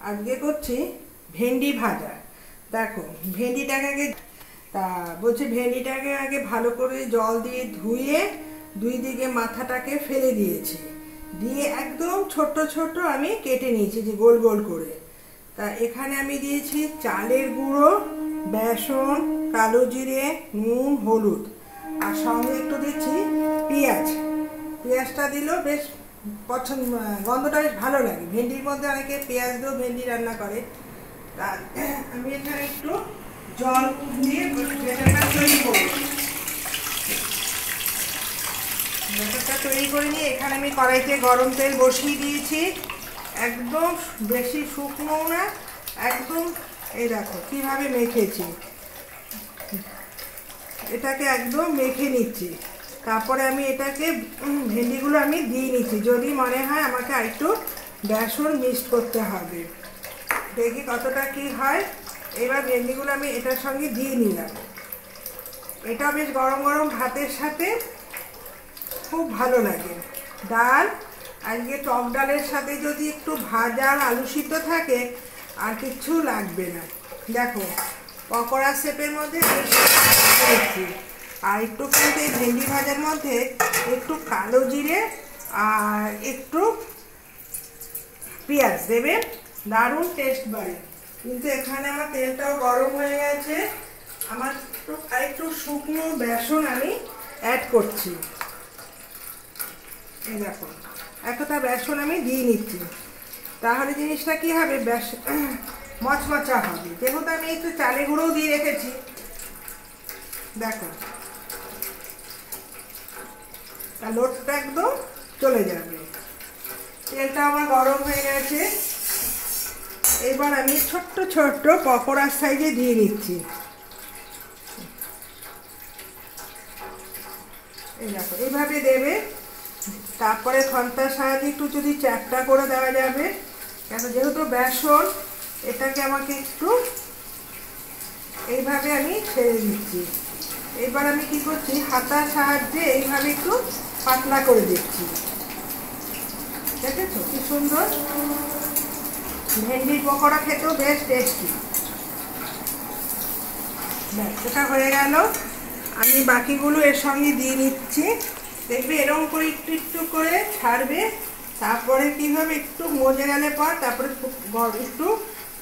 আজকে করছি ভেন্ডি ভাজা। দেখো ভেন্ডিটাকে আগে ভেন্ডিটাকে আগে ভালো করে জল দিয়ে ধুয়ে দুই দিকে মাথাটাকে ফেলে দিয়েছি, দিয়ে একদম ছোট ছোট আমি কেটে নিয়েছি যে গোল গোল করে। তা এখানে আমি দিয়েছি চালের গুঁড়ো, বেসন, কালো জিরে, নুন, হলুদ, আর সঙ্গে একটু দিচ্ছি পেঁয়াজ। পেঁয়াজটা দিলেও বেশ গন্ধটা বেশ ভালো লাগে। ভেন্ডির মধ্যে অনেকে পেঁয়াজ দিয়েও ভেন্ডি রান্না করে। তা আমি এখানে একটু জল দিয়ে ব্যাটারটা তৈরি করব। ব্যাটারটা তৈরি করে নিয়ে এখানে আমি কড়াইতে গরম তেল বসিয়ে দিয়েছি। একদম বেশি শুকনো না, একদম এই দেখো কীভাবে মেখেছি, এটাকে একদম মেখে নিচ্ছি। তারপরে আমি এটাকে ভেন্ডিগুলো আমি দিয়ে নিচ্ছি। যদি মনে হয় আমাকে আরেকটু বেসন মিক্সড করতে হবে, দেখি কতটা কি হয়। এবার ভেন্ডিগুলো আমি এটার সঙ্গে দিয়ে নিলাম। এটা বেশ গরম গরম ভাতের সাথে খুব ভালো লাগে। ডাল আজকে টক ডালের সাথে যদি একটু ভাজা আর আলু সিদ্ধ থাকে আর কিচ্ছু লাগবে না। দেখো পকোড়া শেপের মধ্যে দিচ্ছি। আর একটু কিন্তু এই ভেন্ডি ভাজার মধ্যে একটু কালো জিরে আর একটু পেঁয়াজ দেবে, দারুণ টেস্ট বাড়ে। কিন্তু এখানে আমার তেলটাও গরম হয়ে গেছে। আমার একটু শুকনো বেসন আমি অ্যাড করছি। এই দেখো এতটা বেসন আমি দিয়ে নিচ্ছি, তাহলে জিনিসটা কি হবে, মচমচা হবে। যেহেতু আমি একটু চালের গুঁড়োও দিয়ে রেখেছি। দেখো তার লোটটা একদম চলে যাবে। তেলটা আমার গরম হয়ে গেছে। এবার আমি ছোট্ট ছোট্ট পকোড়ার সাইজে দিয়ে নিচ্ছি। এই দেখো এইভাবে দেবে। তারপরে খন্তার সাহায্যে একটু যদি চ্যাপটা করে দেওয়া যাবে, কেন যেহেতু বেসন, এটাকে আমাকে একটু এইভাবে আমি ছেড়ে দিচ্ছি। এবার আমি কি করছি, হাতার সাহায্যে এইভাবে একটু পাতলা করে দিচ্ছি। দেখেছো কি সুন্দর, ভেন্ডির পকোড়া খেতেও বেশ টেস্টি। এটা হয়ে গেল। আমি বাকিগুলো এর সঙ্গে দিয়ে নিচ্ছি। দেখবে এরকম করে একটু একটু করে ছাড়বে। তারপরে কীভাবে একটু মজে গেলে পর তারপরে একটু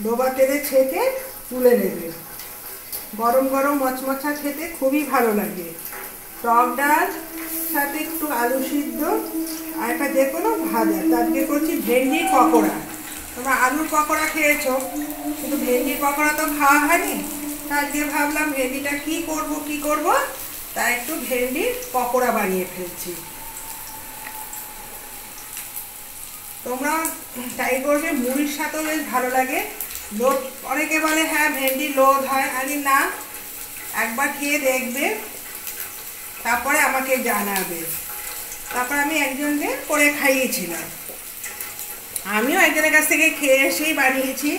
ডোবা তেলে ছেঁকে তুলে নেবে। গরম গরম মচমচা খেতে খুবই ভালো লাগে। টক ডাল সাথে একটু আলু সিদ্ধ আর একটা যে কোনো ভাজা। আজকে করছি ভেন্ডির পকোড়া। তোমরা আলুর পকোড়া খেয়েছো, কিন্তু ভেন্ডির পকোড়া তো খাওয়া হয়নি। আজকে ভাবলাম ভেন্ডিটা কি করব, তাই একটু ভেন্ডির পকোড়া বানিয়ে ফেলছি। তোমরা ট্রাই করবে, মুড়ির সাথেও বেশ ভালো লাগে। লোদ অনেকে বলে হ্যাঁ ভেন্ডি লোদ হয়, আমি না, একবার খেয়ে দেখবে তারপরে আমাকে জানাবে। তারপর আমি একজনকে করে খাইয়েছিলাম, আমিও একজনের কাছ থেকে খেয়ে এসেই বানিয়েছি।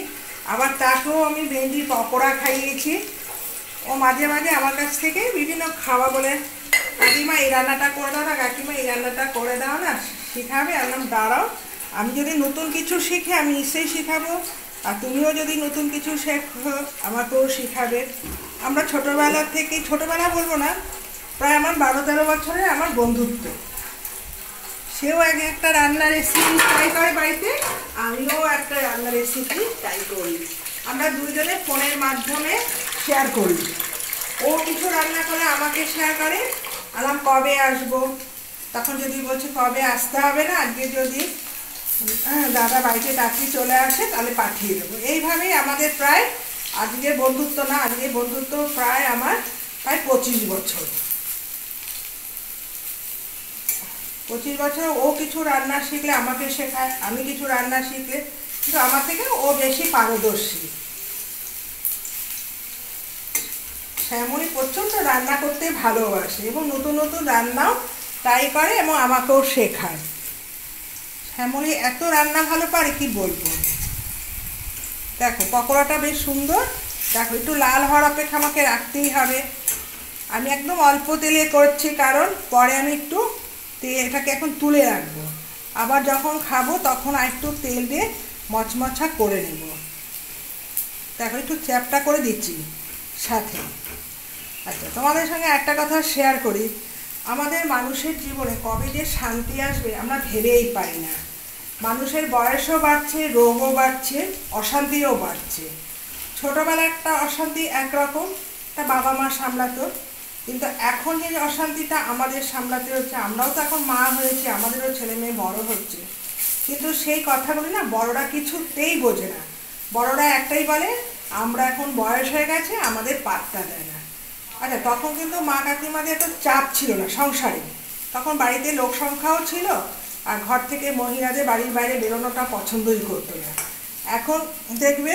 আবার তাকেও আমি ভেন্ডির পকোড়া খাইয়েছি। ও মাঝে মাঝে আমার কাছ থেকে বিভিন্ন খাওয়া বলে, কাকিমা এই রান্নাটা করে দাও না, কাকিমা এই রান্নাটা করে দাও না, শিখাবে। আমি দাঁড়াও, আমি যদি নতুন কিছু শিখে আমি নিশ্চয়ই শিখাবো, আর তুমিও যদি নতুন কিছু শেখো আমাকেও শিখাবে। আমরা ছোটোবেলা বলবো না, প্রায় আমার 12-13 বছরের আমার বন্ধুত্ব। সেও একটা রান্নার রেসিপি ট্রাই করে বাড়িতে, আমিও একটা রান্নার রেসিপি ট্রাই করি। আমরা দুজনে ফোনের মাধ্যমে শেয়ার করি। ও কিছু রান্না করে আমাকে শেয়ার করে, আলাম কবে আসবো, তখন যদি বলছে কবে আসতে হবে না, আজকে যদি দাদা বাড়িতে তাড়াতাড়ি চলে আসে তাহলে পাঠিয়ে দেবো। এইভাবেই আমাদের প্রায় আজকের বন্ধুত্ব না, আজকের বন্ধুত্ব প্রায় আমার 25 বছর। 25 বছর ও কিছু রান্না শিখলে আমাকে শেখায়, আমি কিছু রান্না শিখলে, কিন্তু আমার থেকে ও বেশি পারদর্শী। শ্যামলী প্রচণ্ড রান্না করতে ভালোবাসে এবং নতুন নতুন রান্নাও ট্রাই করে এবং আমাকেও শেখায়। শ্যামলী এত রান্না ভালো পারে কি বলবো। দেখো পকোড়াটা বেশ সুন্দর। দেখো একটু লাল হওয়ার অপেক্ষা আমাকে রাখতেই হবে। আমি একদম অল্প তেলে করছি, কারণ পরে আমি একটু এটাকে এখন তুলে রাখবো। আবার যখন খাবো তখন আর একটু তেল দিয়ে মচমচা করে নেব। দেখো একটু চ্যাপটা করে দিচ্ছি সাথে। আচ্ছা, তোমাদের সঙ্গে একটা কথা শেয়ার করি, আমাদের মানুষের জীবনে কবে যে শান্তি আসবে আমরা ভেবেই পাই না। মানুষের বয়সও বাড়ছে, রোগও বাড়ছে, অশান্তিও বাড়ছে। ছোটোবেলা একটা অশান্তি একরকম, তা বাবা মা সামলাতো, কিন্তু এখন যে অশান্তিটা আমাদের সামলাতে হচ্ছে, আমরাও তো এখন মা হয়েছি, আমাদেরও ছেলে মেয়ে বড় হচ্ছে, কিন্তু সেই কথাগুলি না বড়রা কিছুতেই বোঝে না। বড়রা একটাই বলে, আমরা এখন বয়স হয়ে গেছে, আমাদের পাত্তা দেয় না। আচ্ছা, তখন কিন্তু মা কাকিমাদের এত চাপ ছিল না সংসারে, তখন বাড়িতে লোক সংখ্যাও ছিল, আর ঘর থেকে মহিলাদের বাড়ির বাইরে বেরোনোটা পছন্দই করতো না। এখন দেখবে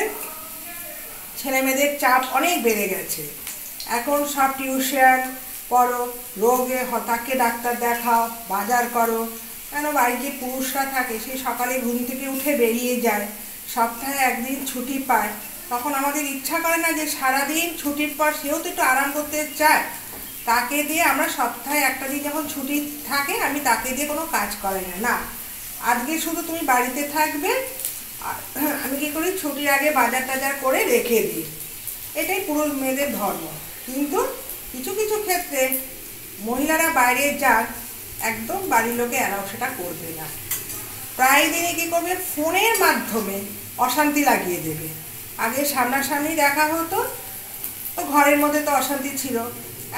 ছেলে মেয়েদের চাপ অনেক বেড়ে গেছে। এখন সব টিউশন পড়ো, রোগে হঠাৎকে ডাক্তার দেখাও, বাজার করো। কেন বাড়ির যে পুরুষরা থাকে সেই সকালে ঘুম থেকে উঠে বেরিয়ে যায়, সপ্তাহে একদিন ছুটি পায়, তখন আমাদের ইচ্ছা করে না যে সারাদিন ছুটির পর সেও তো একটু আরাম করতে চায়, তাকে দিয়ে আমরা সপ্তাহে একটা দিন যখন ছুটি থাকে আমি তাকে দিয়ে কোনো কাজ করাই না। না, আজকে শুধু তুমি বাড়িতে থাকবে, আমি কী করি ছুটির আগে বাজার টাজার করে রেখে দিই। এটাই পুরুষ মেয়েদের ধর্ম। কিন্তু কিছু কিছু ক্ষেত্রে মহিলারা বাইরে যাক, একদম বাড়ির লোকে এরাও সেটা করবে না। প্রায় দিনই কী করবে, ফোনের মাধ্যমে অশান্তি লাগিয়ে দেবে। আগে সামনাসামনি দেখা হতো তো ঘরের মধ্যে তো অশান্তি ছিল,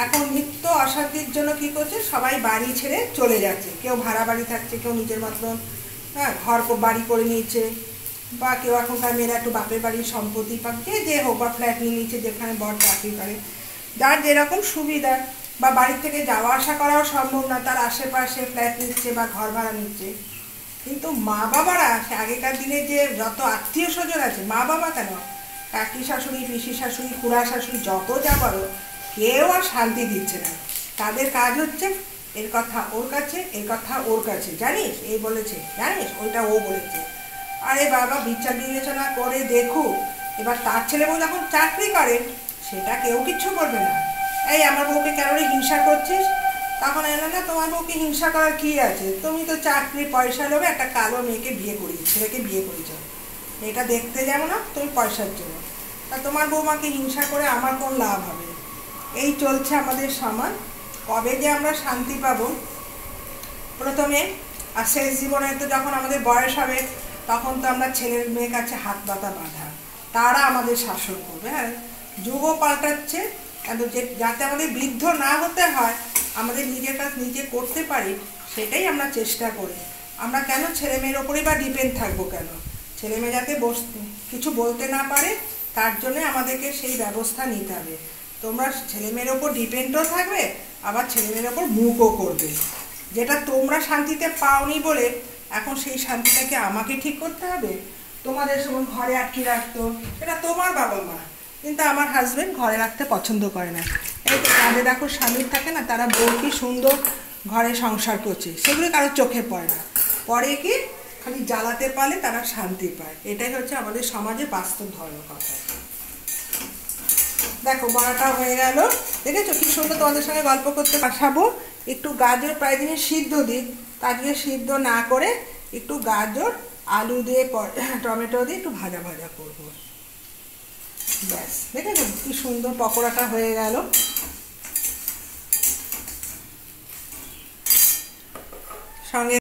এখন নিত্য অশান্তির জন্য কী করছে, সবাই বাড়ি ছেড়ে চলে যাচ্ছে। কেউ ভাড়া বাড়ি থাকছে, কেউ নিজের মতন ঘর বাড়ি করে নিয়েছে, বা কেউ এখনকার মেয়েরা একটু বাপের বাড়ির সম্পত্তি পাচ্ছে, যে হোক বা ফ্ল্যাট নিয়ে নিচ্ছে যেখানে বর চাকরি করে, যার যেরকম সুবিধা, বা বাড়ির থেকে যাওয়া আসা করাও সম্ভব না, তার আশেপাশে ফ্ল্যাট নিচ্ছে বা ঘর ভাড়া নিচ্ছে। কিন্তু মা বাবারা আগেকার দিনে যে যত আত্মীয় স্বজন আছে, মা বাবা কেন, কাকি শাশুড়ি, পিসি শাশুড়ি, খুড়া শাশুড়ি, যত যা বলো, কেউ আর শান্তি দিচ্ছে না। তাদের কাজ হচ্ছে এর কথা ওর কাছে, এর কথা ওর কাছে, জানিস এই বলেছে, জানিস ওইটা ও বলেছে। আরে বাবা, বিচার বিবেচনা করে দেখুক। এবার তার ছেলে বউ যখন চাকরি করে সেটা কেউ কিচ্ছু করবে না। এই আমার বউকে কেন রে হিংসা করছিস, তখন এলো না, তোমার বউকে হিংসা করার কী আছে, তুমি তো চাকরি পয়সা লোভে একটা কালো মেয়েকে বিয়ে করিয়েছ, ছেলেকে বিয়ে করেছ, এটা দেখতে যাবো না তুমি পয়সার জন্য, তা তোমার বৌমাকে হিংসা করে আমার কোন লাভ হবে। এই চলছে আমাদের সমাজ। কবে যে আমরা শান্তি পাবো প্রথমে, আর শেষ জীবনে তো যখন আমাদের বয়স হবে তখন তো আমরা ছেলের মেয়ের কাছে হাত পাতা বাঁধা, তারা আমাদের শাসন করবে। হ্যাঁ, যুগও পাল্টাচ্ছে, কিন্তু যাতে আমাদের বৃদ্ধ না হতে হয়, আমাদের নিজের কাজ নিজে করতে পারি, সেটাই আমরা চেষ্টা করি। আমরা কেন ছেলে মেয়ের ওপরেই বা ডিপেন্ড থাকবো কেন? ছেলে মেয়ে যাতে কিছু বলতে না পারে, তার জন্যে আমাদেরকে সেই ব্যবস্থা নিতে হবে। তোমরা ছেলে মেয়ের ওপর ডিপেন্ডও থাকবে, আবার ছেলে মেয়ের ওপর মুখও করবে। যেটা তোমরা শান্তিতে পাওনি বলে এখন সেই শান্তিটাকে আমাকে ঠিক করতে হবে। তোমাদের সময় ঘরে আটকে রাখতো, এটা তোমার বাবা মা, কিন্তু আমার হাজব্যান্ড ঘরে রাখতে পছন্দ করে না। এই তো তাদের দেখো স্বামীর থাকে না, তারা বউ কি সুন্দর ঘরে সংসার করছে, সেগুলো কারোর চোখে পড়ে না, পরে কি খালি জ্বালাতে পারলে তারা শান্তি পায়। এটাই হচ্ছে আমাদের সমাজে বাস্তব ধর্ম কথা। দেখো বড়াটা হয়ে গেল, দেখেছো কি সুন্দর তোমাদের সঙ্গে গল্প করতে পাঠাবো। একটু গাজর প্রায় দিনে সিদ্ধ দিই, আজকে সিদ্ধ না করে একটু গাজর আলু দিয়ে টমেটো দিয়ে একটু ভাজা ভাজা করবো, ব্যাস। দেখেছো কি সুন্দর পকোড়াটা হয়ে গেল। সঙ্গে